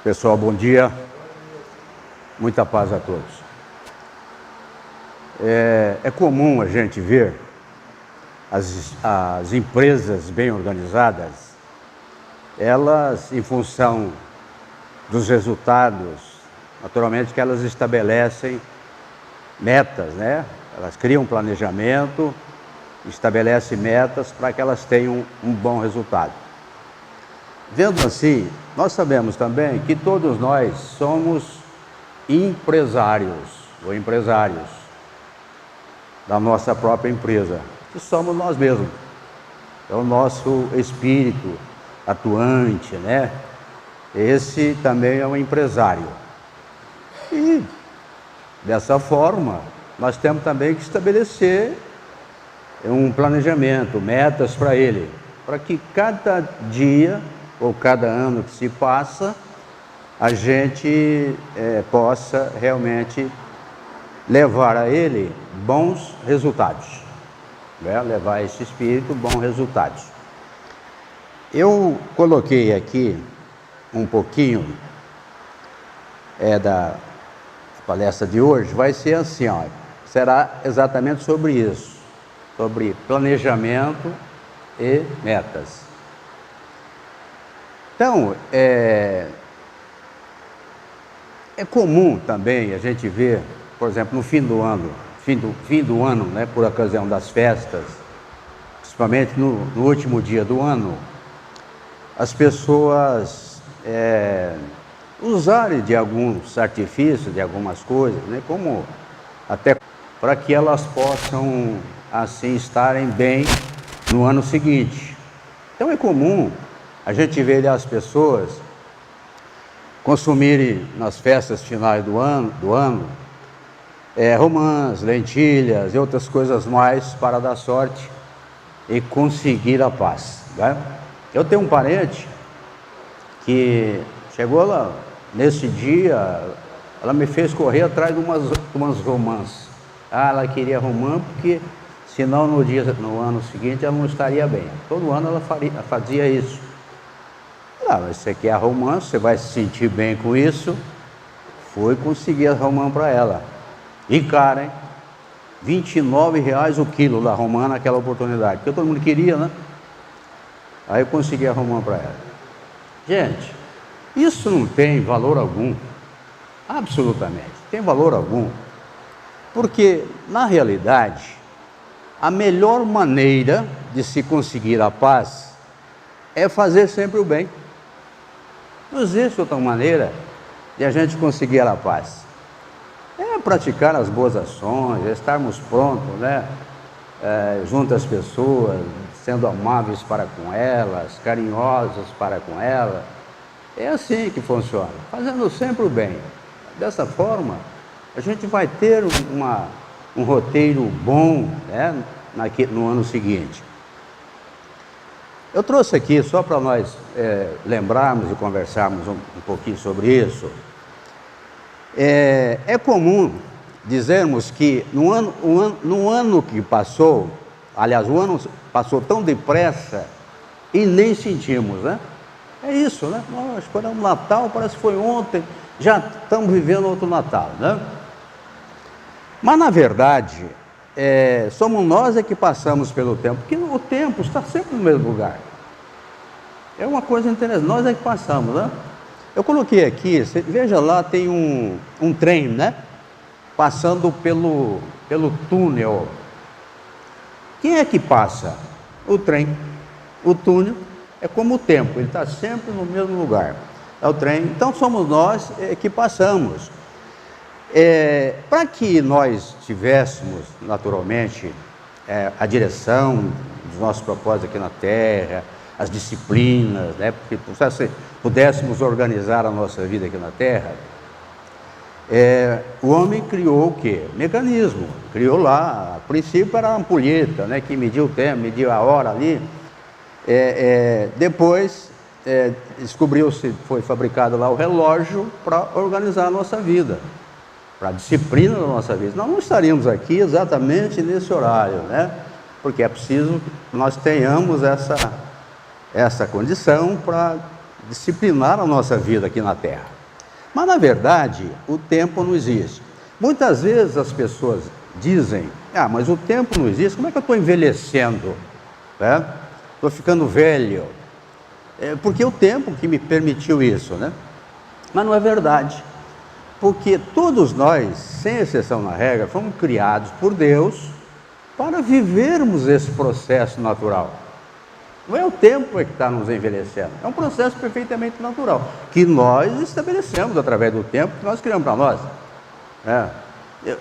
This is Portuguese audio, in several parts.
Pessoal, bom dia. Muita paz a todos. É comum a gente ver as empresas bem organizadas, elas, em função dos resultados, naturalmente que elas estabelecem metas, né? Elas criam um planejamento, estabelecem metas para que elas tenham um bom resultado. Vendo assim, nós sabemos também que todos nós somos empresários ou empresários da nossa própria empresa, que somos nós mesmos. É o nosso espírito atuante, né? Esse também é um empresário. E dessa forma, nós temos também que estabelecer um planejamento, metas para ele, para que cada dia ou cada ano que se passa, a gente possa realmente levar a ele bons resultados, né? Levar esse espírito bons resultados. Eu coloquei aqui um pouquinho da palestra de hoje, vai ser assim, ó, será exatamente sobre isso, sobre planejamento e metas. Então, é comum também a gente ver, por exemplo, no fim do ano, né, por ocasião das festas, principalmente no último dia do ano, as pessoas usarem de alguns artifícios, de algumas coisas, né, como até para que elas possam assim estarem bem no ano seguinte. Então é comum a gente ver as pessoas consumirem nas festas finais do ano romãs, lentilhas e outras coisas mais para dar sorte e conseguir a paz, né? Eu tenho um parente que chegou lá nesse dia, ela me fez correr atrás de umas romãs. Ela queria romã porque senão no ano seguinte ela não estaria bem. Todo ano ela fazia isso. Mas você quer a romã, você vai se sentir bem com isso. Foi conseguir a romã para ela. E cara, hein? R$29 o quilo da romã naquela oportunidade, porque todo mundo queria, né? Aí eu consegui a romã para ela. Gente, isso não tem valor algum. Absolutamente, tem valor algum. Porque, na realidade, a melhor maneira de se conseguir a paz é fazer sempre o bem. Não existe outra maneira de a gente conseguir a paz. É praticar as boas ações, é estarmos prontos, né? Junto às pessoas, sendo amáveis para com elas, carinhosos para com elas. É assim que funciona, fazendo sempre o bem. Dessa forma, a gente vai ter um roteiro bom, né, no ano seguinte. Eu trouxe aqui, só para nós lembrarmos e conversarmos um pouquinho sobre isso. É comum dizermos que no ano que passou, aliás, o ano passou tão depressa e nem sentimos, né? É isso, né? Nós esperamos Natal, parece que foi ontem, já estamos vivendo outro Natal, né? Mas, na verdade, somos nós que passamos pelo tempo, porque o tempo está sempre no mesmo lugar. É uma coisa interessante, nós que passamos, né? Eu coloquei aqui, veja lá, tem um trem, né? Passando pelo túnel. Quem é que passa? O trem. O túnel é como o tempo, ele está sempre no mesmo lugar. É o trem, então somos nós que passamos. Para que nós tivéssemos, naturalmente, a direção dos nossos propósitos aqui na Terra, as disciplinas, né? Porque pudéssemos organizar a nossa vida aqui na Terra, o homem criou o quê? Mecanismo. Criou lá, a princípio era a ampulheta, né? Que media o tempo, media a hora ali. Depois descobriu-se, foi fabricado lá o relógio para organizar a nossa vida, para a disciplina da nossa vida. Nós não estaríamos aqui exatamente nesse horário, né? Porque é preciso que nós tenhamos essa condição para disciplinar a nossa vida aqui na Terra. Mas, na verdade, o tempo não existe. Muitas vezes as pessoas dizem, mas o tempo não existe, como é que eu estou envelhecendo? Estou ficando velho. Porque o tempo que me permitiu isso, né? Mas não é verdade. Porque todos nós, sem exceção na regra, fomos criados por Deus para vivermos esse processo natural. Não é o tempo que está nos envelhecendo, é um processo perfeitamente natural, que nós estabelecemos através do tempo que nós criamos para nós.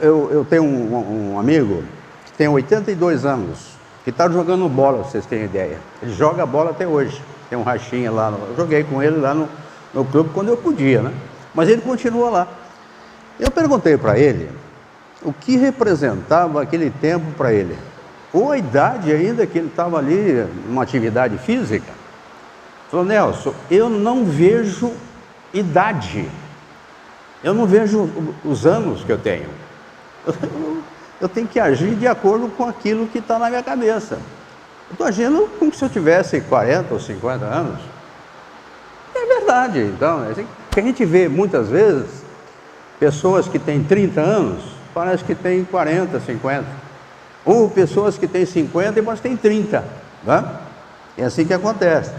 Eu tenho um amigo que tem 82 anos, que está jogando bola, pra vocês terem ideia. Ele joga bola até hoje, tem um rachinha lá, eu joguei com ele lá no clube quando eu podia, né? Mas ele continua lá. Eu perguntei para ele o que representava aquele tempo para ele, ou a idade ainda que ele estava ali numa atividade física. Ele falou: Nelson, eu não vejo idade, eu não vejo os anos que eu tenho, eu tenho que agir de acordo com aquilo que está na minha cabeça. Eu estou agindo como se eu tivesse 40 ou 50 anos. É verdade. Então, é assim que a gente vê muitas vezes pessoas que têm 30 anos, parece que têm 40, 50. Ou pessoas que têm 50 e parece que têm 30. Né? É assim que acontece.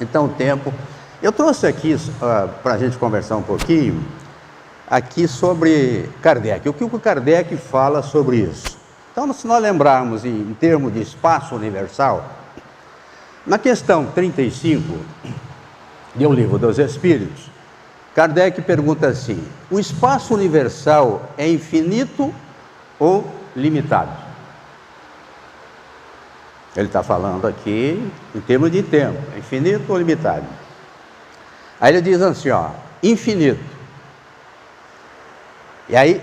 Então, o tempo... Eu trouxe aqui, para a gente conversar um pouquinho, aqui sobre Kardec. O que o Kardec fala sobre isso? Então, se nós lembrarmos em termos de espaço universal, na questão 35 do Livro dos Espíritos, Kardec pergunta assim: o espaço universal é infinito ou limitado? Ele está falando aqui em termos de tempo, é infinito ou limitado? Aí ele diz assim, infinito. E aí,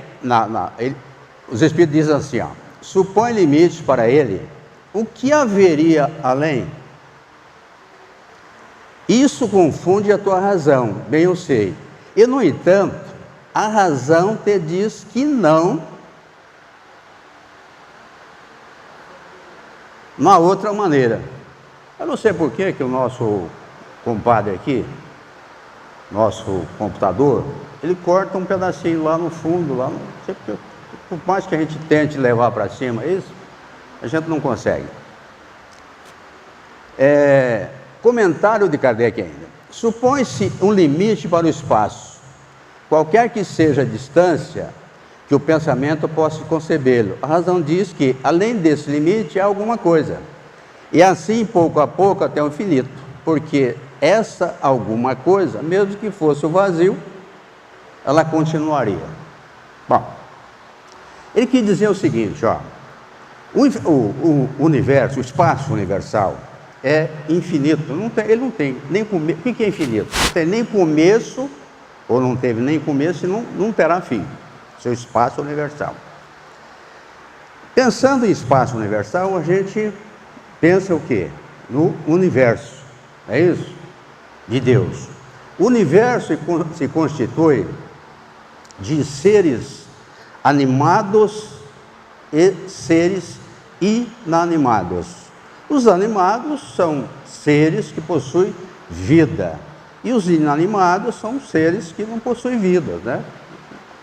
os Espíritos dizem assim, supõe limites para ele, o que haveria além? Isso confunde a tua razão, bem eu sei. E, no entanto, a razão te diz que não há outra maneira. Eu não sei por que o nosso compadre aqui, nosso computador, ele corta um pedacinho lá no fundo, lá no, por mais que a gente tente levar para cima isso, a gente não consegue. Comentário de Kardec ainda. Supõe-se um limite para o espaço, qualquer que seja a distância que o pensamento possa concebê-lo. A razão diz que, além desse limite, há alguma coisa. E assim, pouco a pouco, até o infinito. Porque essa alguma coisa, mesmo que fosse o vazio, ela continuaria. Bom, ele quis dizer o seguinte, o universo, o espaço universal, é infinito. Ele não tem nem começo. O que é infinito? Não tem nem começo, ou não teve nem começo, e não terá fim. Seu espaço universal. Pensando em espaço universal, a gente pensa o quê? No universo, é isso? De Deus. O universo se constitui de seres animados e seres inanimados. Os animados são seres que possuem vida, e os inanimados são seres que não possuem vida, né?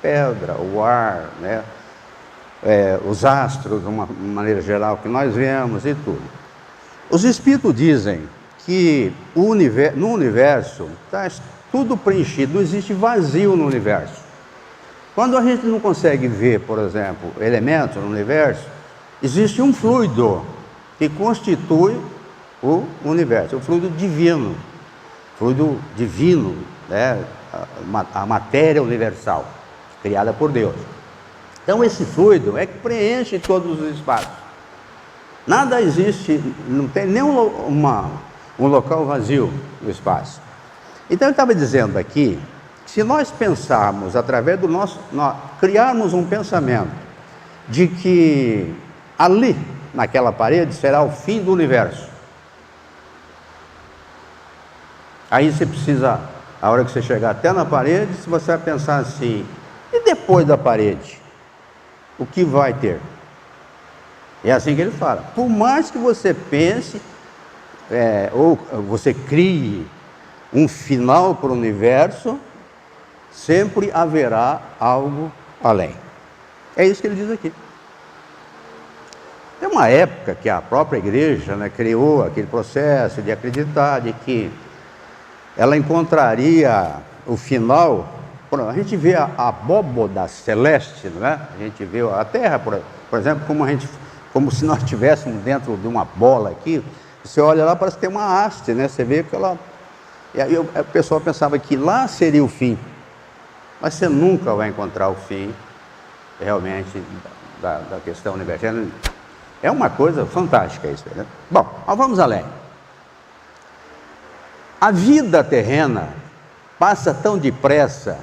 Pedra, o ar, né? Os astros, de uma maneira geral, que nós vemos e tudo. Os Espíritos dizem que no universo está tudo preenchido, não existe vazio no universo. Quando a gente não consegue ver, por exemplo, elementos no universo, existe um fluido que constitui o universo, o fluido divino, né? A matéria universal, criada por Deus. Então esse fluido é que preenche todos os espaços. Nada existe, não tem nem um local vazio no espaço. Então ele estava dizendo aqui, se nós pensarmos através do criarmos um pensamento de que ali, naquela parede, será o fim do universo. Aí você precisa, a hora que você chegar até na parede, se você vai pensar assim, e depois da parede? O que vai ter? É assim que ele fala. Por mais que você pense, ou você crie um final para o universo, sempre haverá algo além. É isso que ele diz aqui. Tem uma época que a própria igreja, né, criou aquele processo de acreditar de que ela encontraria o final. A gente vê a abóboda celeste, né? A gente vê a Terra, por exemplo, como se nós estivéssemos dentro de uma bola aqui. Você olha lá, parece que tem uma haste, né? Você vê que ela... E aí o pessoal pensava que lá seria o fim. Mas você nunca vai encontrar o fim, realmente, da questão universal. É uma coisa fantástica isso, né? Bom, mas vamos além. A vida terrena passa tão depressa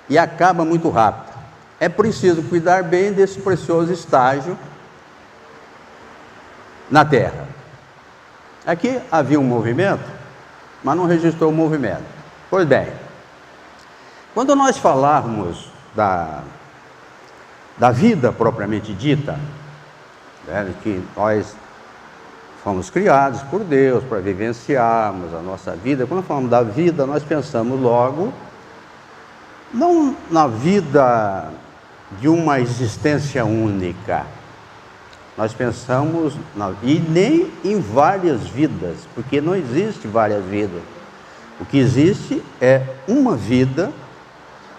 e acaba muito rápido. É preciso cuidar bem desse precioso estágio na Terra. Aqui havia um movimento, mas não registrou o movimento. Pois bem, quando nós falarmos da vida propriamente dita, né, que nós fomos criados por Deus para vivenciarmos a nossa vida. Quando falamos da vida, nós pensamos logo, não na vida de uma existência única. Nós pensamos, e nem em várias vidas, porque não existe várias vidas. O que existe é uma vida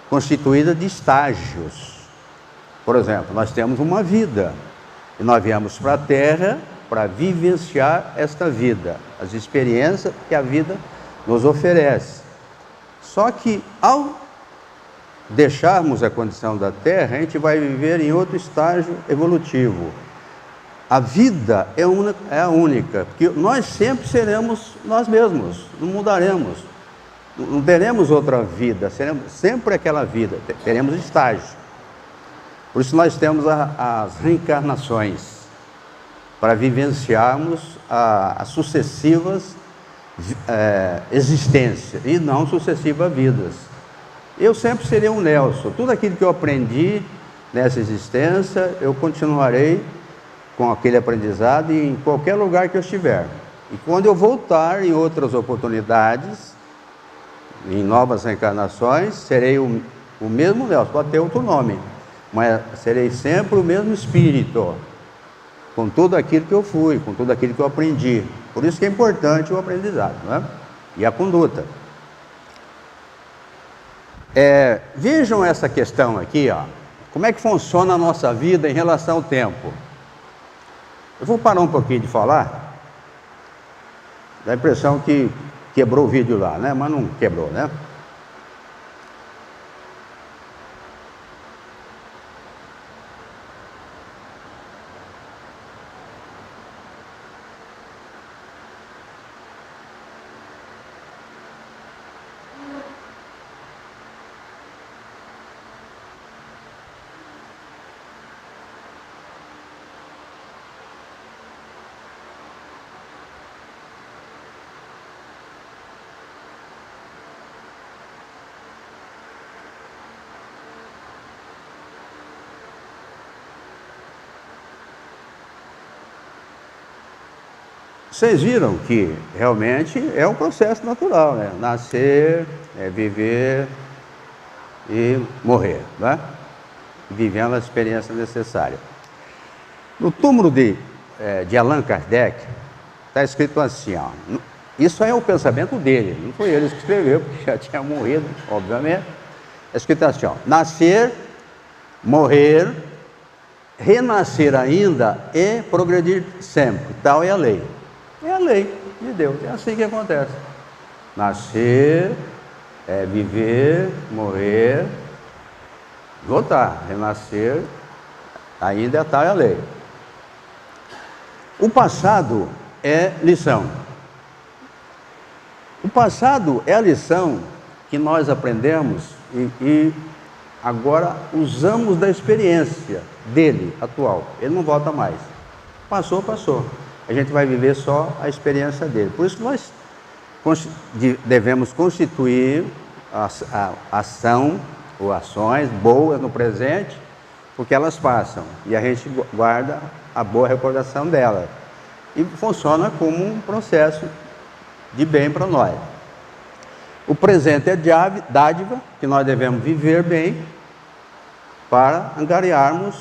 constituída de estágios. Por exemplo, nós temos uma vida, e nós viemos para a Terra para vivenciar esta vida, as experiências que a vida nos oferece. Só que ao deixarmos a condição da Terra, a gente vai viver em outro estágio evolutivo. A vida é a única, porque nós sempre seremos nós mesmos, não mudaremos, não teremos outra vida, seremos sempre aquela vida, teremos estágio. Por isso nós temos as reencarnações, para vivenciarmos as sucessivas existências e não sucessivas vidas. Eu sempre serei um Nelson. Tudo aquilo que eu aprendi nessa existência, eu continuarei com aquele aprendizado em qualquer lugar que eu estiver. E quando eu voltar em outras oportunidades, em novas reencarnações, serei o mesmo Nelson, pode ter outro nome, mas serei sempre o mesmo espírito, com tudo aquilo que eu fui, com tudo aquilo que eu aprendi. Por isso que é importante o aprendizado, né? E a conduta. Vejam essa questão aqui, ó. Como é que funciona a nossa vida em relação ao tempo? Eu vou parar um pouquinho de falar. Dá a impressão que quebrou o vídeo lá, né? Mas não quebrou, né? Vocês viram que realmente é um processo natural, né? Nascer, viver e morrer, né? Vivendo a experiência necessária. No túmulo de Allan Kardec, está escrito assim, ó, isso é o pensamento dele, não foi ele que escreveu, porque já tinha morrido, obviamente. Está escrito assim, ó, nascer, morrer, renascer ainda e progredir sempre, tal é a lei. É a lei de Deus, é assim que acontece. Nascer, viver, morrer, voltar, renascer, ainda é tal a lei. O passado é lição. O passado é a lição que nós aprendemos e agora usamos da experiência dele, atual. Ele não volta mais. Passou, passou. A gente vai viver só a experiência dele. Por isso que nós devemos constituir a ação ou ações boas no presente, porque elas passam e a gente guarda a boa recordação dela. E funciona como um processo de bem para nós. O presente é dádiva, que nós devemos viver bem para angariarmos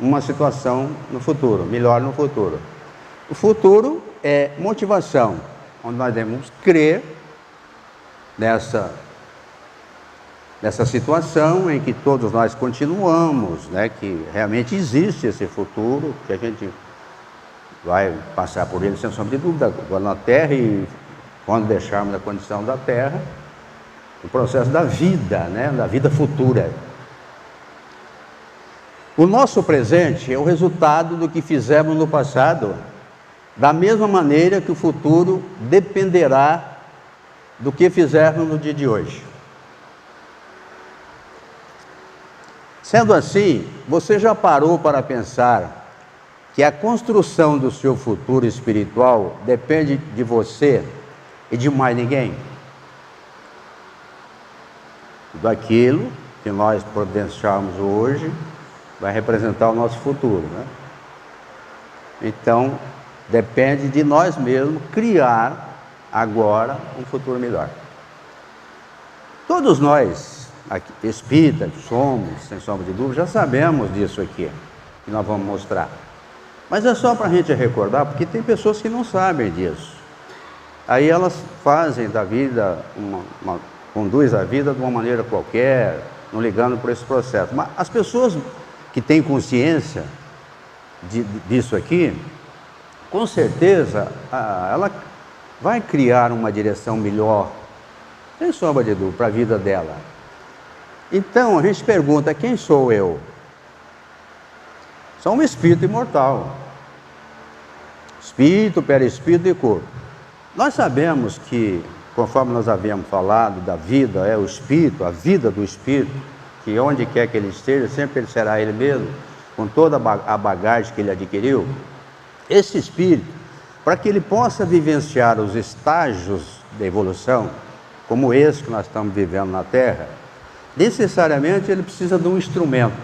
uma situação no futuro, melhor no futuro. O futuro é motivação, onde nós devemos crer nessa situação em que todos nós continuamos, né, que realmente existe esse futuro, que a gente vai passar por ele sem sombra de dúvida, agora na Terra, e quando deixarmos a condição da Terra, o processo da vida, né, da vida futura. O nosso presente é o resultado do que fizemos no passado, da mesma maneira que o futuro dependerá do que fizermos no dia de hoje. Sendo assim, você já parou para pensar que a construção do seu futuro espiritual depende de você e de mais ninguém? Daquilo que nós providenciarmos hoje vai representar o nosso futuro, né? Então, depende de nós mesmos criar agora um futuro melhor. Todos nós, aqui, espíritas, somos, sem sombra de dúvida, já sabemos disso aqui, que nós vamos mostrar. Mas é só para a gente recordar, porque tem pessoas que não sabem disso. Aí elas fazem da vida, conduz a vida de uma maneira qualquer, não ligando por esse processo. Mas as pessoas que têm consciência disso aqui, com certeza, ela vai criar uma direção melhor, sem sombra de dúvida, para a vida dela. Então, a gente pergunta, quem sou eu? Sou um espírito imortal. Espírito, perispírito e corpo. Nós sabemos que, conforme nós havíamos falado da vida, é o espírito, a vida do espírito, que onde quer que ele esteja, sempre ele será ele mesmo, com toda a bagagem que ele adquiriu. Esse espírito, para que ele possa vivenciar os estágios da evolução, como esse que nós estamos vivendo na Terra, necessariamente ele precisa de um instrumento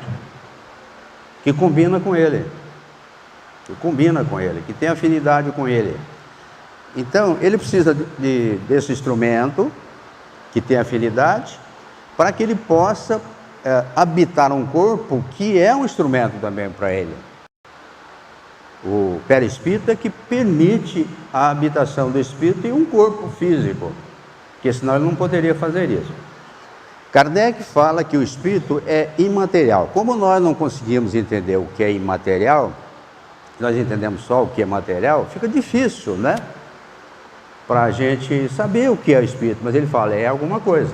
que combina com ele, que tem afinidade com ele. Então, ele precisa desse instrumento que tem afinidade, para que ele possa habitar um corpo que é um instrumento também para ele. O perispírito é que permite a habitação do espírito em um corpo físico, porque senão ele não poderia fazer isso. Kardec fala que o espírito é imaterial. Como nós não conseguimos entender o que é imaterial, nós entendemos só o que é material, fica difícil, né? Para a gente saber o que é o espírito, mas ele fala, é alguma coisa,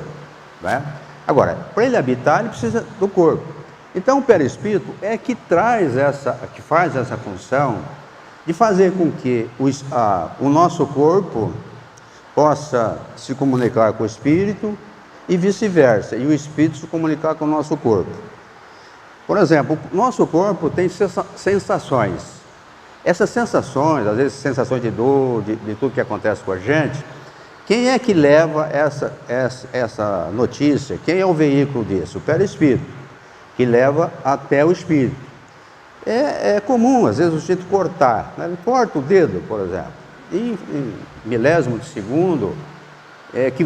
né? Agora, para ele habitar, ele precisa do corpo. Então, o perispírito é que que faz essa função de fazer com que o nosso corpo possa se comunicar com o espírito e vice-versa, e o espírito se comunicar com o nosso corpo. Por exemplo, o nosso corpo tem sensações. Essas sensações, às vezes sensações de dor, de tudo que acontece com a gente, quem é que leva essa notícia? Quem é o veículo disso? O perispírito, que leva até o espírito. É comum, às vezes, o espírito cortar, né? Ele corta o dedo, por exemplo, e em milésimo de segundo, que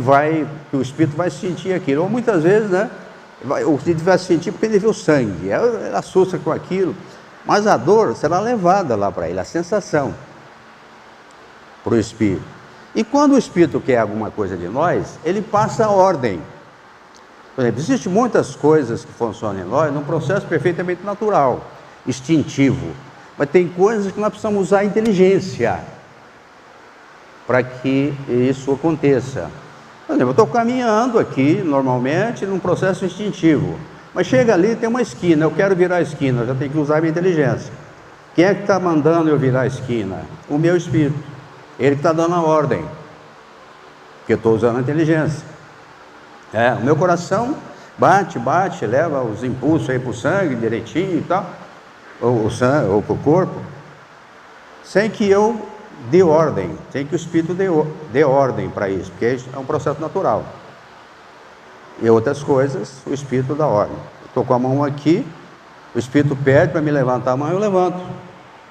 o espírito vai sentir aquilo. Ou muitas vezes, né, o espírito vai sentir porque ele vê o sangue, ele assusta com aquilo, mas a dor será levada lá para ele, a sensação, para o espírito. E quando o espírito quer alguma coisa de nós, ele passa a ordem. Por exemplo, existem muitas coisas que funcionam em nós num processo perfeitamente natural, instintivo. Mas tem coisas que nós precisamos usar a inteligência para que isso aconteça. Por exemplo, eu estou caminhando aqui, normalmente, num processo instintivo. Mas chega ali, tem uma esquina, eu quero virar a esquina, eu já tenho que usar a minha inteligência. Quem é que está mandando eu virar a esquina? O meu espírito. Ele que está dando a ordem, porque eu estou usando a inteligência. O meu coração bate, leva os impulsos aí para o sangue direitinho e tal, ou para o corpo, sem que eu dê ordem, sem que o espírito dê ordem para isso, porque isso é um processo natural. E outras coisas, o espírito dá ordem. Estou com a mão aqui, o espírito pede para me levantar a mão, eu levanto.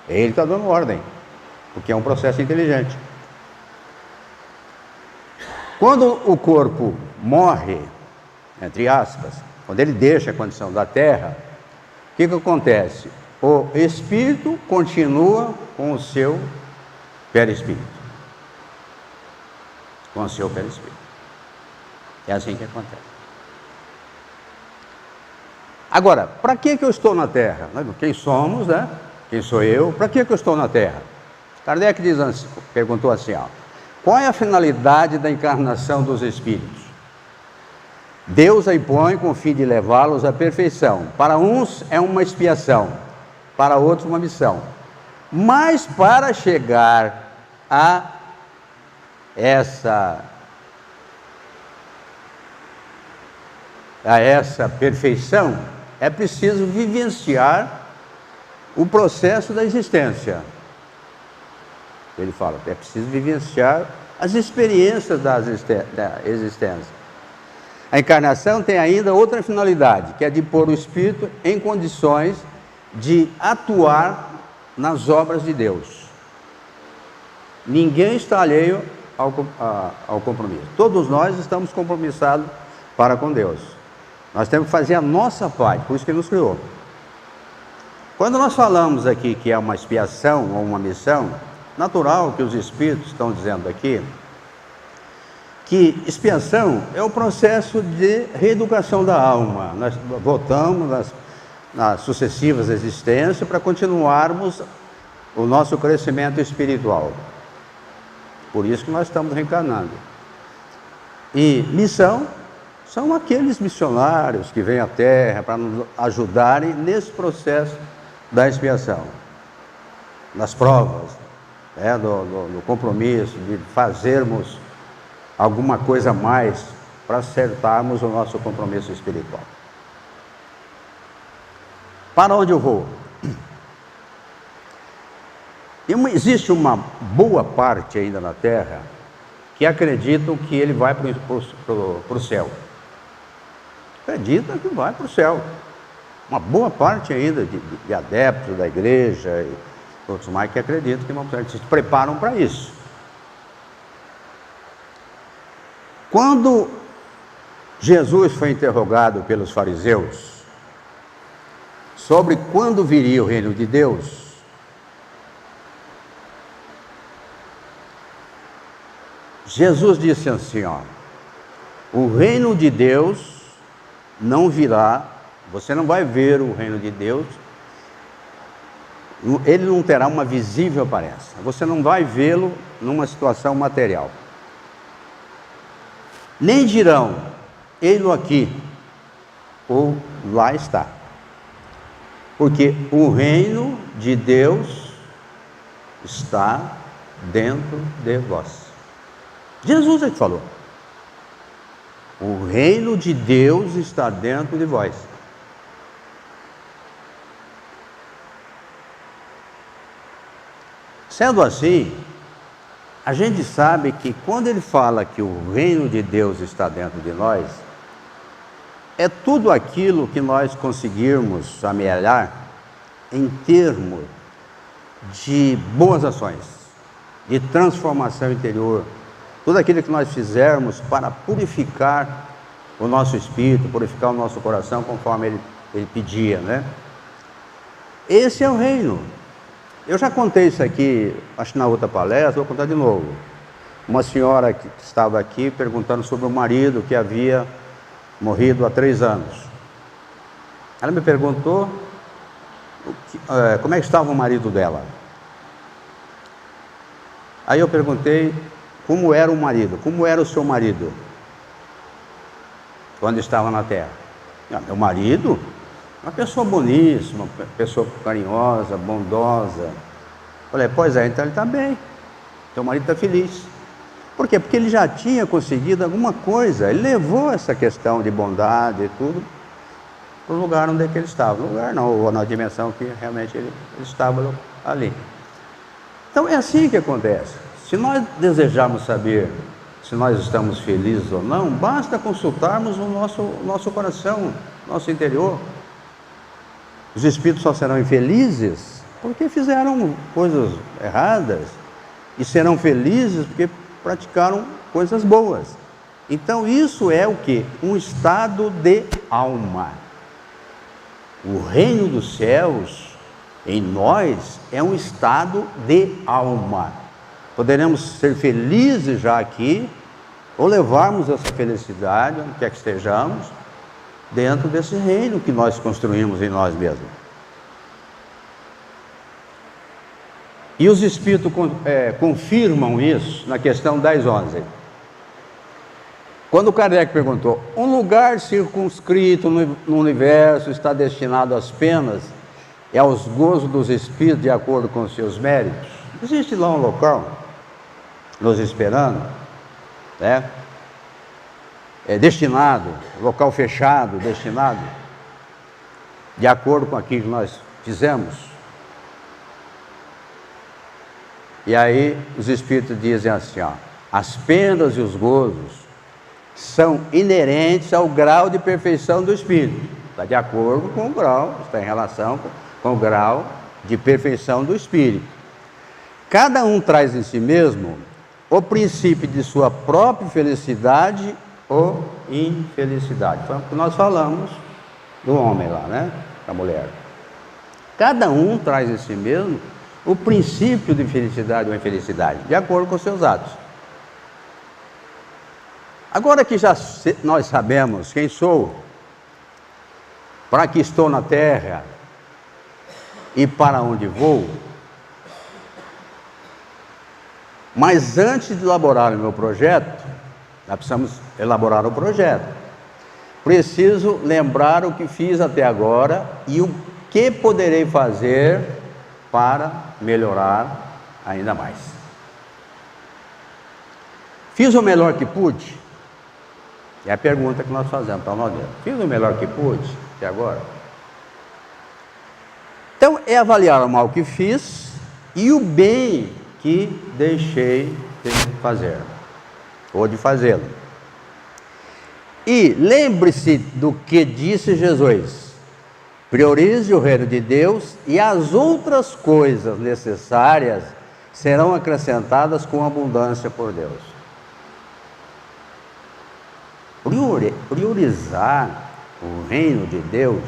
Ele está dando ordem, porque é um processo inteligente. Quando o corpo morre, entre aspas, quando ele deixa a condição da terra, o que acontece? O espírito continua com o seu perispírito. Com o seu perispírito. É assim que acontece. Agora, para que eu estou na terra? Quem somos, né? Quem sou eu? Para que eu estou na terra? Kardec perguntou assim, ó, qual é a finalidade da encarnação dos espíritos? Deus a impõe com o fim de levá-los à perfeição. Para uns é uma expiação, para outros uma missão. Mas para chegar a essa perfeição, é preciso vivenciar o processo da existência. Ele fala, é preciso vivenciar as experiências da existência. A encarnação tem ainda outra finalidade, que é de pôr o espírito em condições de atuar nas obras de Deus. Ninguém está alheio ao compromisso. Todos nós estamos compromissados para com Deus. Nós temos que fazer a nossa parte, por isso que Ele nos criou. Quando nós falamos aqui que é uma expiação ou uma missão, natural que os Espíritos estão dizendo aqui, que expiação é o processo de reeducação da alma. Nós voltamos nas sucessivas existências para continuarmos o nosso crescimento espiritual. Por isso que nós estamos reencarnando. E missão são aqueles missionários que vêm à Terra para nos ajudarem nesse processo da expiação, nas provas, do compromisso de fazermos alguma coisa a mais para acertarmos o nosso compromisso espiritual. Para onde eu vou? Existe uma boa parte ainda na Terra que acreditam que ele vai para o céu. Acreditam que vai para o céu. Uma boa parte ainda de adeptos da igreja e outros mais que acreditam que vão para o céu, se preparam para isso. Quando Jesus foi interrogado pelos fariseus sobre quando viria o reino de Deus, Jesus disse assim, ó, o reino de Deus não virá, você não vai ver o reino de Deus, ele não terá uma visível aparência, você não vai vê-lo numa situação material. Nem dirão, ei-lo aqui, ou lá está. Porque o reino de Deus está dentro de vós. Jesus é que falou. O reino de Deus está dentro de vós. Sendo assim, a gente sabe que quando ele fala que o reino de Deus está dentro de nós, é tudo aquilo que nós conseguirmos amealhar em termos de boas ações, de transformação interior, tudo aquilo que nós fizermos para purificar o nosso espírito, purificar o nosso coração, conforme ele pedia, né? Esse é o reino. Eu já contei isso aqui, acho que na outra palestra, vou contar de novo. Uma senhora que estava aqui perguntando sobre o marido que havia morrido há 3 anos. Ela me perguntou como é que estava o marido dela. Aí eu perguntei como era o marido, como era o seu marido quando estava na terra. Meu marido, uma pessoa boníssima, uma pessoa carinhosa, bondosa. Falei, pois é, então ele está bem, teu marido está feliz. Por quê? Porque ele já tinha conseguido alguma coisa, ele levou essa questão de bondade e tudo para o lugar onde ele estava. No lugar não, ou na dimensão que realmente ele estava ali. Então é assim que acontece. Se nós desejarmos saber se nós estamos felizes ou não, basta consultarmos o nosso coração, nosso interior. Os espíritos só serão infelizes porque fizeram coisas erradas e serão felizes porque praticaram coisas boas. Então isso é o que? Um estado de alma. O reino dos céus em nós é um estado de alma. Poderemos ser felizes já aqui, ou levarmos essa felicidade, onde quer que estejamos, dentro desse reino que nós construímos em nós mesmos. E os Espíritos confirmam isso na questão 10:11. Quando Kardec perguntou, um lugar circunscrito no universo está destinado às penas e aos gozos dos Espíritos de acordo com os seus méritos? Existe lá um local nos esperando, né? Destinado, local fechado, destinado, de acordo com aquilo que nós fizemos. E aí os Espíritos dizem assim, ó, as penas e os gozos são inerentes ao grau de perfeição do Espírito. Está de acordo com o grau, está em relação com o grau de perfeição do Espírito. Cada um traz em si mesmo o princípio de sua própria felicidade ou infelicidade. Foi o que nós falamos do homem lá, né? Da mulher. Cada um traz em si mesmo o princípio de felicidade ou infelicidade, de acordo com os seus atos. Agora que já nós sabemos quem sou, para que estou na terra e para onde vou, mas antes de elaborar o meu projeto, nós precisamos elaborar o projeto. Preciso lembrar o que fiz até agora e o que poderei fazer para melhorar ainda mais. Fiz o melhor que pude? É a pergunta que nós fazemos para nós mesmos. Fiz o melhor que pude até agora? Então, é avaliar o mal que fiz e o bem que deixei de fazer, ou de fazê-lo. E lembre-se do que disse Jesus: priorize o reino de Deus e as outras coisas necessárias serão acrescentadas com abundância por Deus. Priorizar o reino de Deus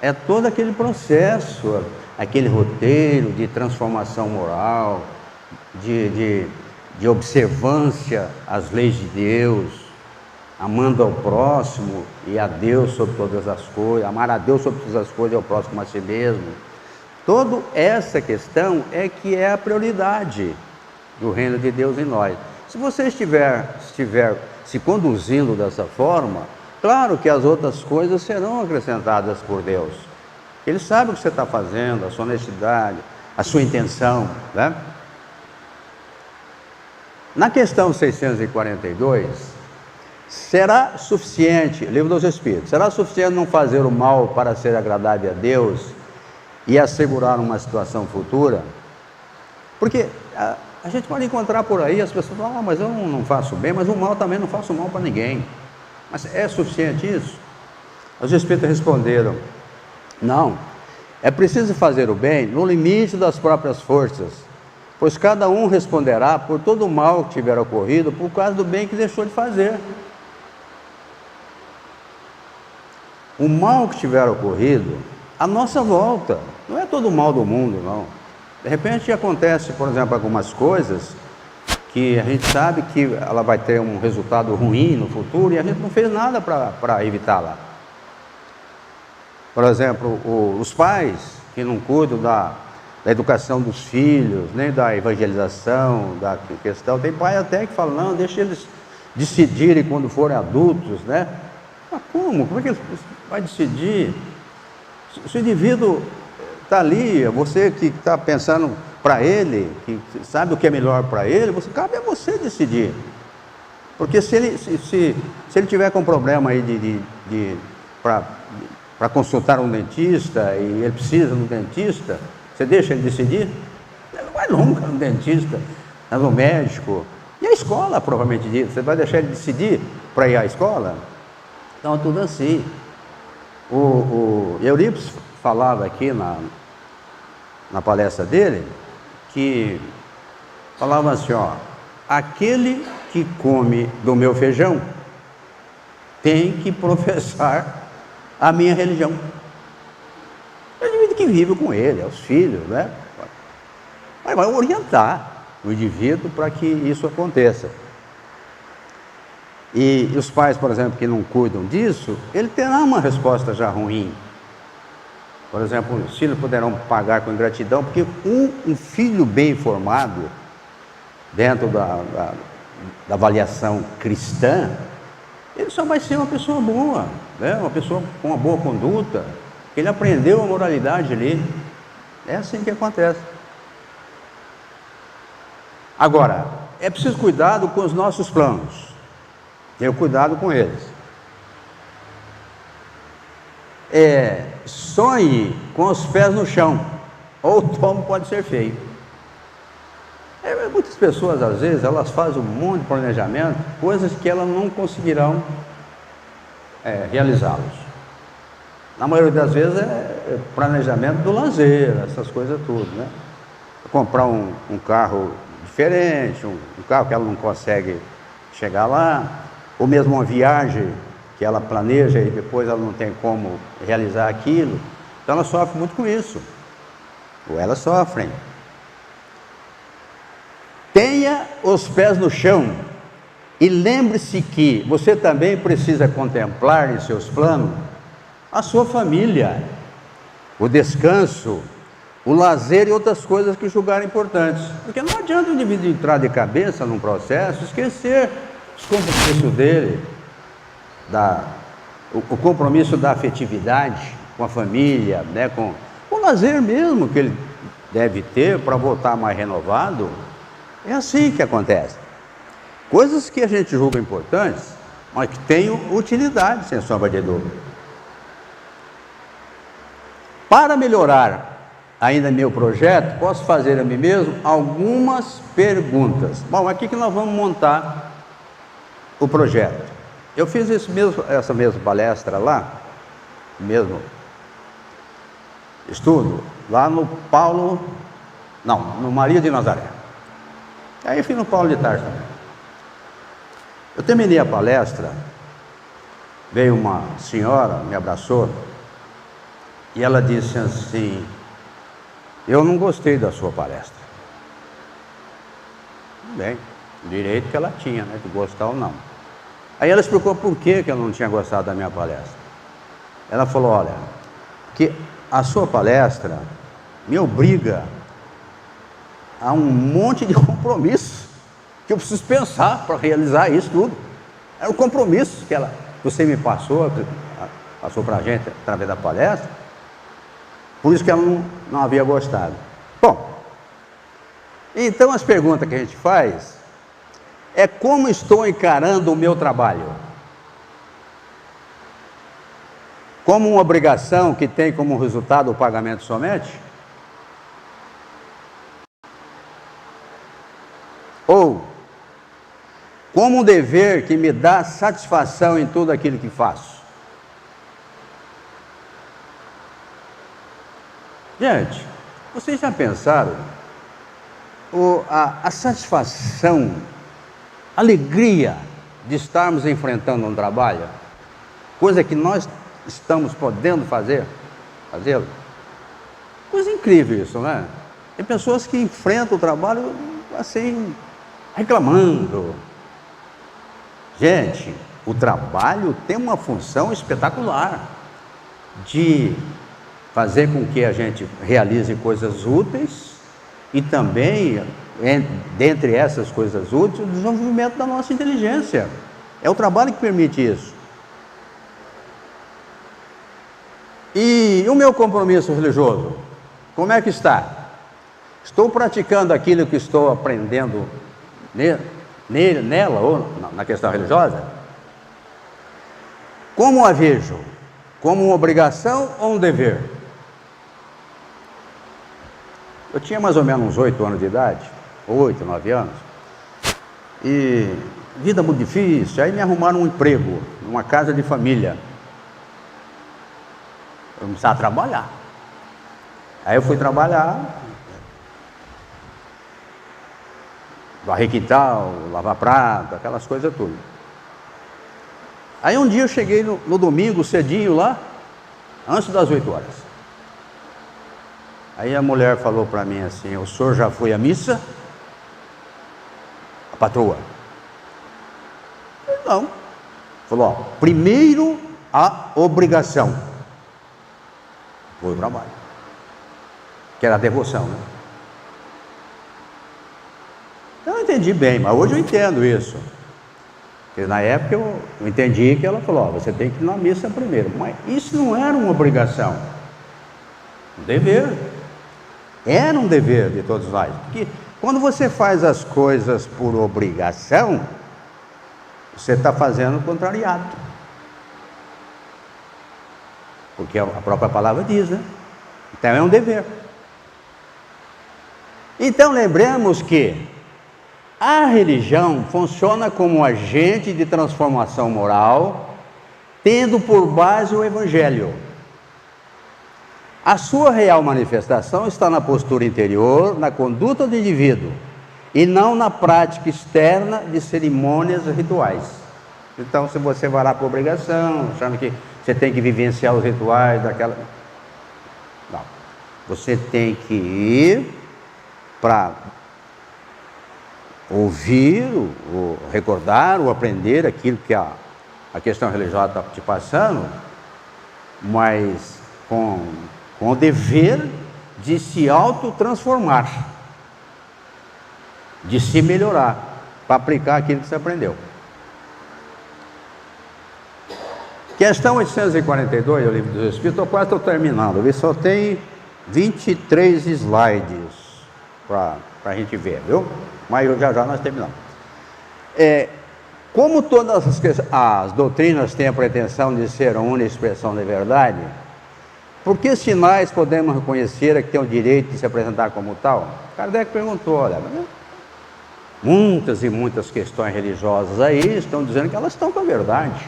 é todo aquele processo, aquele roteiro de transformação moral, de observância às leis de Deus, amando ao próximo e a Deus sobre todas as coisas, amar a Deus sobre todas as coisas e ao próximo a si mesmo. Toda essa questão é que é a prioridade do reino de Deus em nós. Se você estiver se conduzindo dessa forma, claro que as outras coisas serão acrescentadas por Deus. Ele sabe o que você está fazendo, a sua honestidade, a sua intenção, né? Na questão 642, será suficiente, Livro dos Espíritos, será suficiente não fazer o mal para ser agradável a Deus e assegurar uma situação futura? Porque a gente pode encontrar por aí as pessoas falam, mas eu não faço bem, mas o mal também não faço mal para ninguém. Mas é suficiente isso? Os Espíritos responderam, não, é preciso fazer o bem no limite das próprias forças, pois cada um responderá por todo o mal que tiver ocorrido por causa do bem que deixou de fazer. O mal que tiver ocorrido, à nossa volta, não é todo o mal do mundo, não. De repente acontece, por exemplo, algumas coisas que a gente sabe que ela vai ter um resultado ruim no futuro e a gente não fez nada para evitá-la. Por exemplo, os pais que não cuidam da educação dos filhos, nem da evangelização, da questão. Tem pai até que fala, não, deixa eles decidirem quando forem adultos, né? Mas como? Como é que ele vai decidir? Se o indivíduo está ali, você que está pensando para ele, que sabe o que é melhor para ele, cabe a você decidir. Porque se ele tiver com problema aí para consultar um dentista e ele precisa de um dentista, você deixa ele decidir? Ele não vai nunca no dentista, no médico. E a escola, provavelmente dito, você vai deixar ele decidir para ir à escola? Então, tudo assim. O Eurípides falava aqui na palestra dele, que falava assim, ó, aquele que come do meu feijão tem que professar a minha religião. É o indivíduo que vive com ele, é os filhos, né? Mas vai orientar o indivíduo para que isso aconteça. E os pais, por exemplo, que não cuidam disso, ele terá uma resposta já ruim. Por exemplo, os filhos poderão pagar com ingratidão, porque um filho bem formado, dentro da avaliação cristã, ele só vai ser uma pessoa boa, né? Uma pessoa com uma boa conduta, ele aprendeu a moralidade ali. É assim que acontece. Agora, é preciso cuidado com os nossos planos, ter cuidado com eles. Sonhe com os pés no chão, ou o tomo pode ser feio. Muitas pessoas, às vezes, elas fazem um monte de planejamento, coisas que elas não conseguirão realizá-los. Na maioria das vezes é planejamento do lazer, essas coisas tudo, né? Comprar um carro diferente, um carro que ela não consegue chegar lá, ou mesmo uma viagem que ela planeja e depois ela não tem como realizar aquilo. Então ela sofre muito com isso, ou elas sofrem. Tenha os pés no chão e lembre-se que você também precisa contemplar em seus planos a sua família, o descanso, o lazer e outras coisas que julgarem importantes. Porque não adianta o indivíduo entrar de cabeça num processo, esquecer os compromissos dele, o compromisso da afetividade com a família, né, com o lazer mesmo que ele deve ter para voltar mais renovado. É assim que acontece. Coisas que a gente julga importantes, mas que têm utilidade, sem sombra de dúvida. Para melhorar ainda meu projeto, posso fazer a mim mesmo algumas perguntas. Bom, aqui que nós vamos montar o projeto. Eu fiz essa mesma palestra lá, mesmo estudo, lá no Maria de Nazaré. Aí fui no Paulo de Tarso também. Eu terminei a palestra, veio uma senhora, me abraçou, e ela disse assim: eu não gostei da sua palestra. Bem, direito que ela tinha, né, de gostar ou não. Aí ela explicou por que ela não tinha gostado da minha palestra. Ela falou: olha, que a sua palestra me obriga a um monte de compromisso que eu preciso pensar para realizar isso tudo. É o compromisso que você me passou para a gente através da palestra. Por isso que ela não havia gostado. Bom, então as perguntas que a gente faz é: como estou encarando o meu trabalho? Como uma obrigação que tem como resultado o pagamento somente? Ou como um dever que me dá satisfação em tudo aquilo que faço? Gente, vocês já pensaram a satisfação, a alegria de estarmos enfrentando um trabalho, coisa que nós estamos podendo fazê-lo? Coisa incrível isso, né? Tem pessoas que enfrentam o trabalho assim, reclamando. Gente, o trabalho tem uma função espetacular de fazer com que a gente realize coisas úteis e também, dentre essas coisas úteis, o desenvolvimento da nossa inteligência. É o trabalho que permite isso. E o meu compromisso religioso, como é que está? Estou praticando aquilo que estou aprendendo nela ou na questão religiosa? Como a vejo? Como uma obrigação ou um dever? Eu tinha mais ou menos uns 8 anos de idade, 8, 9 anos, e vida muito difícil. Aí me arrumaram um emprego numa casa de família. Eu não precisava trabalhar. Aí eu fui trabalhar, varrer quintal, lavar prato, aquelas coisas tudo. Aí um dia eu cheguei no domingo, cedinho lá, antes das 8 horas. Aí a mulher falou para mim assim: o senhor já foi à missa? A patroa. Não. Falou: ó, primeiro a obrigação. Foi o trabalho. Que era a devoção, né? Eu não entendi bem, mas hoje eu entendo isso. Porque na época eu entendi que ela falou: ó, você tem que ir na missa primeiro. Mas isso não era uma obrigação. Um dever. Era um dever de todos nós. Porque quando você faz as coisas por obrigação, você está fazendo o contrariado. Porque a própria palavra diz, né? Então é um dever. Então lembremos que a religião funciona como um agente de transformação moral, tendo por base o Evangelho. A sua real manifestação está na postura interior, na conduta do indivíduo, e não na prática externa de cerimônias rituais. Então, se você vai lá por obrigação, achando que você tem que vivenciar os rituais daquela... Não. Você tem que ir para ouvir, ou recordar, ou aprender aquilo que a questão religiosa está te passando, mas com o dever de se autotransformar, de se melhorar, para aplicar aquilo que você aprendeu. Questão 842 do Livro dos Espíritos, eu quase estou terminando, ele só tem 23 slides para a gente ver, viu? Mas já nós terminamos. Como todas as doutrinas têm a pretensão de ser a única expressão da verdade, por que sinais podemos reconhecer que tem o direito de se apresentar como tal? Kardec perguntou: olha, muitas e muitas questões religiosas aí estão dizendo que elas estão com a verdade.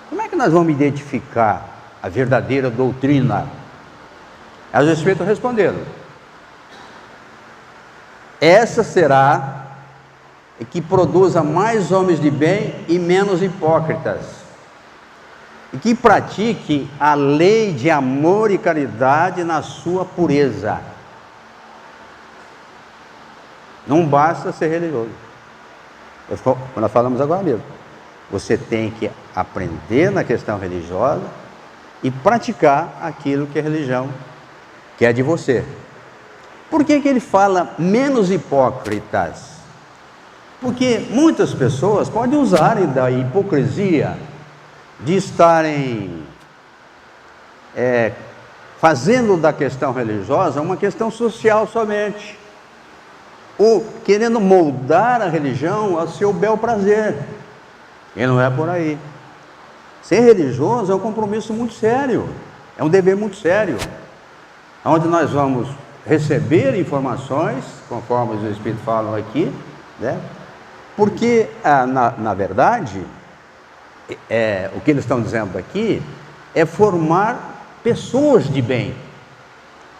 Como é que nós vamos identificar a verdadeira doutrina? Os Espíritos responderam: essa será que produza mais homens de bem e menos hipócritas, e que pratique a lei de amor e caridade na sua pureza. Não basta ser religioso. Nós falamos agora mesmo. Você tem que aprender na questão religiosa e praticar aquilo que a religião quer de você. Por que ele fala menos hipócritas? Porque muitas pessoas podem usarem da hipocrisia de estarem fazendo da questão religiosa uma questão social somente, ou querendo moldar a religião ao seu bel prazer. E não é por aí. Ser religioso é um compromisso muito sério, é um dever muito sério, onde nós vamos receber informações, conforme os Espíritos falam aqui, né? Porque, na verdade, o que eles estão dizendo aqui é formar pessoas de bem.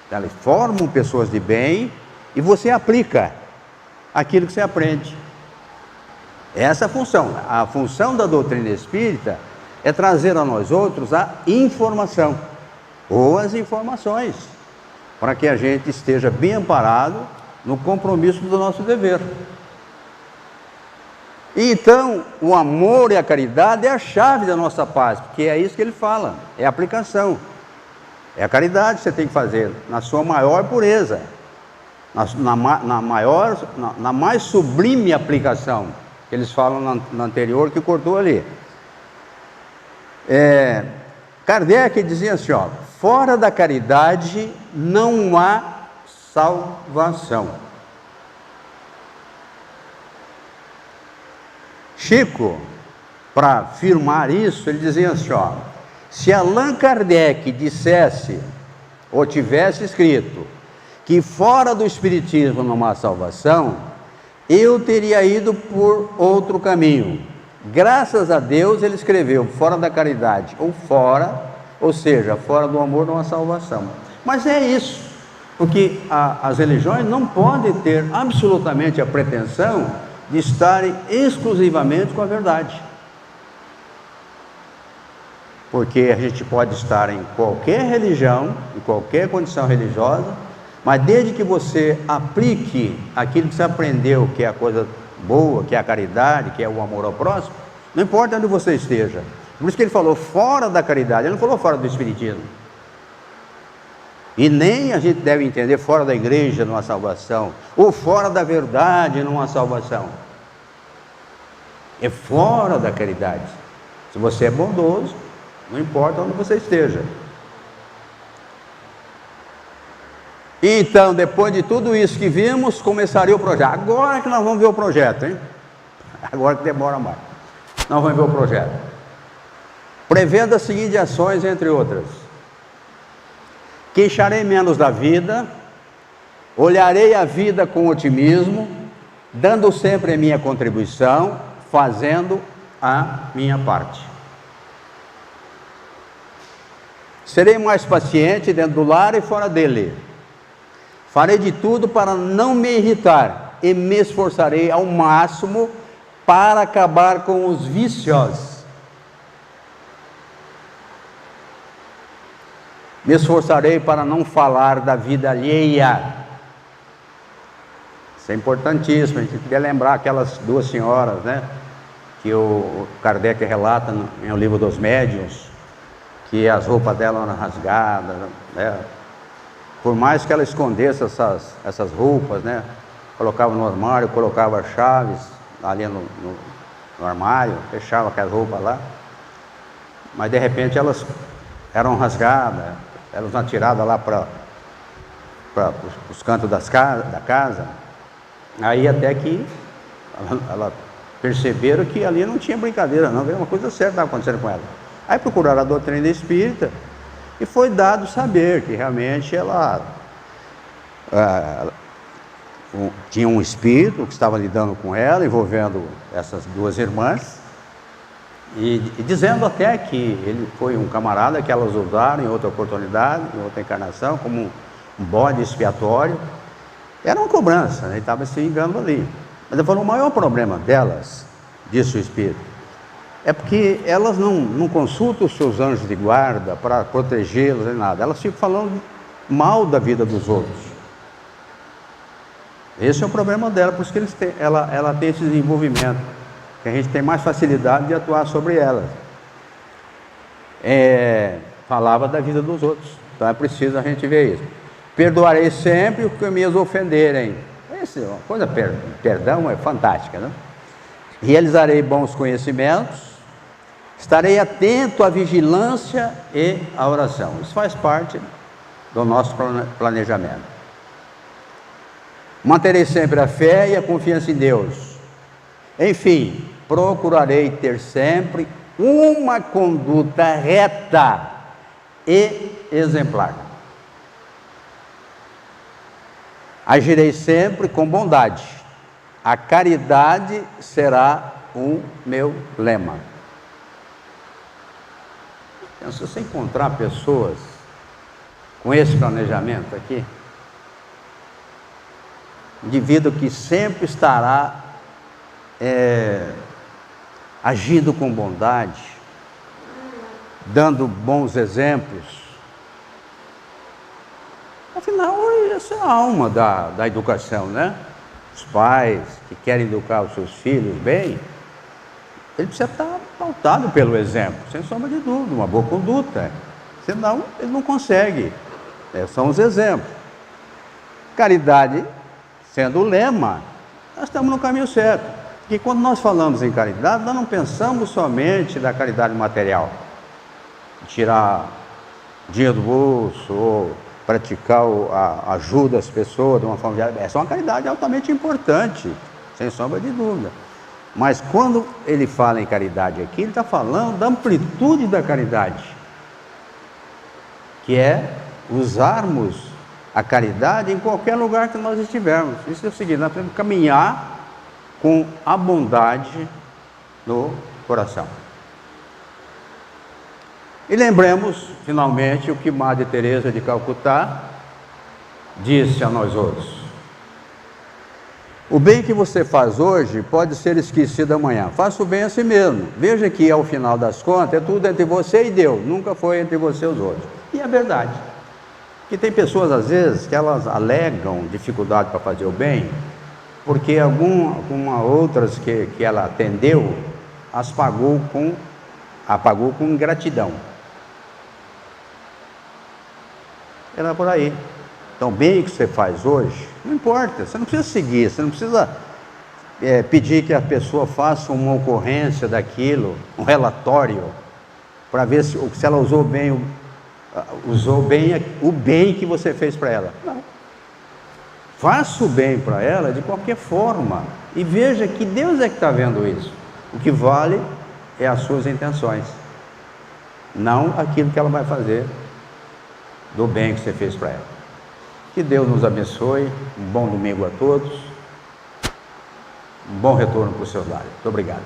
Então, eles formam pessoas de bem e você aplica aquilo que você aprende. Essa é a função. A função da doutrina espírita é trazer a nós outros a informação, ou as informações, para que a gente esteja bem amparado no compromisso do nosso dever. Então, o amor e a caridade é a chave da nossa paz, porque é isso que ele fala, é a aplicação. É a caridade que você tem que fazer na sua maior pureza, na mais sublime aplicação, que eles falam na anterior, que cortou ali. Kardec dizia assim, ó: fora da caridade não há salvação. Chico, para afirmar isso, ele dizia assim, ó: se Allan Kardec dissesse, ou tivesse escrito, que fora do Espiritismo não há salvação, eu teria ido por outro caminho. Graças a Deus ele escreveu fora da caridade, ou seja, fora do amor não há salvação. Mas é isso, porque as religiões não podem ter absolutamente a pretensão de estarem exclusivamente com a verdade. porque a gente pode estar em qualquer religião, em qualquer condição religiosa, mas desde que você aplique aquilo que você aprendeu, que é a coisa boa, que é a caridade, que é o amor ao próximo, não importa onde você esteja. Por isso que ele falou fora da caridade, ele não falou fora do espiritismo. E nem a gente deve entender fora da igreja numa salvação, ou fora da verdade numa salvação. É fora da caridade. Se você é bondoso, não importa onde você esteja. Então, depois de tudo isso que vimos, começaria o projeto. Agora que nós vamos ver o projeto, hein? Agora que demora mais. Nós vamos ver o projeto. Prevendo as seguintes ações, entre outras: queixarei menos da vida, olharei a vida com otimismo, dando sempre a minha contribuição, fazendo a minha parte. Serei mais paciente dentro do lar e fora dele. Farei de tudo para não me irritar e me esforçarei ao máximo para acabar com os vícios. Me esforçarei para não falar da vida alheia. Isso é importantíssimo. A gente queria lembrar aquelas duas senhoras, né, que o Kardec relata no livro dos Médiuns, que as roupas dela eram rasgadas, né? Por mais que ela escondesse essas roupas, né, colocava no armário, colocava chaves ali no armário, fechava aquelas roupas lá, mas de repente elas eram rasgadas, elas atiradas lá para os cantos da casa. Aí até que ela perceberam que ali não tinha brincadeira, não, uma coisa certa estava acontecendo com ela. Aí procuraram a doutrina espírita e foi dado saber que realmente ela tinha um espírito que estava lidando com ela, envolvendo essas duas irmãs, e dizendo até que ele foi um camarada que elas usaram em outra oportunidade, em outra encarnação, como um bode expiatório. Era uma cobrança, né? Ele estava se vingando ali. Mas ele falou: o maior problema delas, disse o espírito, é porque elas não consultam os seus anjos de guarda para protegê-los nem nada. Elas ficam falando mal da vida dos outros. Esse é o problema dela, por isso que ela tem esse desenvolvimento, que a gente tem mais facilidade de atuar sobre elas. Falava da vida dos outros, então é preciso a gente ver isso. Perdoarei sempre o que me ofenderem. Essa é uma coisa, perdão é fantástica, né? Realizarei bons conhecimentos, estarei atento à vigilância e à oração. Isso faz parte do nosso planejamento. Manterei sempre a fé e a confiança em Deus. Enfim, procurarei ter sempre uma conduta reta e exemplar. Agirei sempre com bondade. A caridade será o meu lema. Então, se você encontrar pessoas com esse planejamento aqui, indivíduo que sempre estará agindo com bondade, dando bons exemplos, afinal, essa é a alma da educação, né? Os pais que querem educar os seus filhos bem, ele precisa estar pautado pelo exemplo, sem sombra de dúvida, uma boa conduta, senão ele não consegue. São os exemplos. Caridade sendo o lema, nós estamos no caminho certo. Porque quando nós falamos em caridade, nós não pensamos somente da caridade material, tirar dinheiro do bolso ou praticar a ajuda às pessoas de uma forma diária. Essa é uma caridade altamente importante, sem sombra de dúvida. Mas quando ele fala em caridade aqui, ele está falando da amplitude da caridade, que é usarmos a caridade em qualquer lugar que nós estivermos. Isso é o seguinte: nós temos que caminhar com a bondade no coração. E lembremos, finalmente, o que Madre Teresa de Calcutá disse a nós outros: O bem que você faz hoje pode ser esquecido amanhã. Faça o bem a si mesmo. Veja que ao final das contas é tudo entre você e Deus, nunca foi entre você e os outros. E é verdade. Que tem pessoas às vezes que elas alegam dificuldade para fazer o bem, porque alguma outras que ela atendeu as apagou com ingratidão. Era por aí. Então, o bem que você faz hoje, não importa, você não precisa seguir, você não precisa pedir que a pessoa faça uma ocorrência daquilo, um relatório, para ver se ela usou bem o bem que você fez para ela. Não. Faça o bem para ela de qualquer forma, e veja que Deus é que está vendo isso. O que vale é as suas intenções, não aquilo que ela vai fazer do bem que você fez para ela. Que Deus nos abençoe, um bom domingo a todos, um bom retorno para os seus lares. Muito obrigado.